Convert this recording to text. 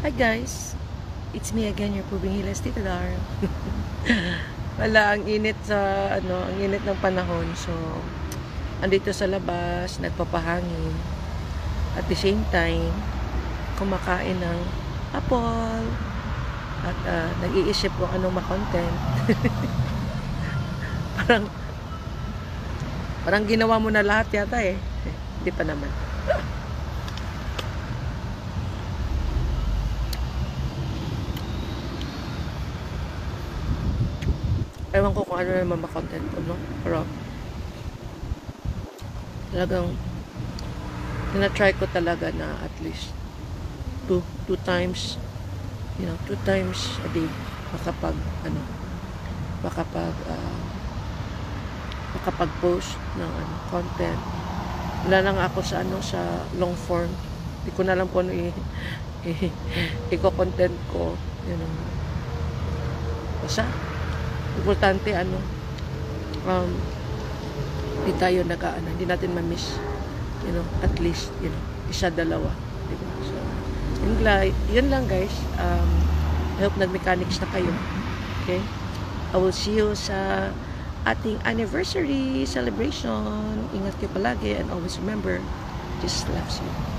Hi guys, it's me again, your Pubing Hilas, Tita Dar. Wala, ang init ang init ng panahon. So, andito sa labas, nagpapahangin. At the same time, kumakain ng apple. At nag-iisip kung anong ma-content. parang ginawa mo na lahat yata eh. Hindi pa naman. Ewan ko kung ano naman ma-content ko, no? Pero, talagang, tina-try ko talaga na at least two times, 2 times a day, makapag-post ng content. Wala lang ako sa sa long form. Hindi ko na lang po i-content ko. Basta, importante hindi tayo hindi natin ma-miss, at least, isa, dalawa, diba? So, yun lang guys. I hope nag-mechanics na kayo. Okay? I will see you sa ating anniversary celebration. Ingat kayo palagi and always remember, Jesus loves you.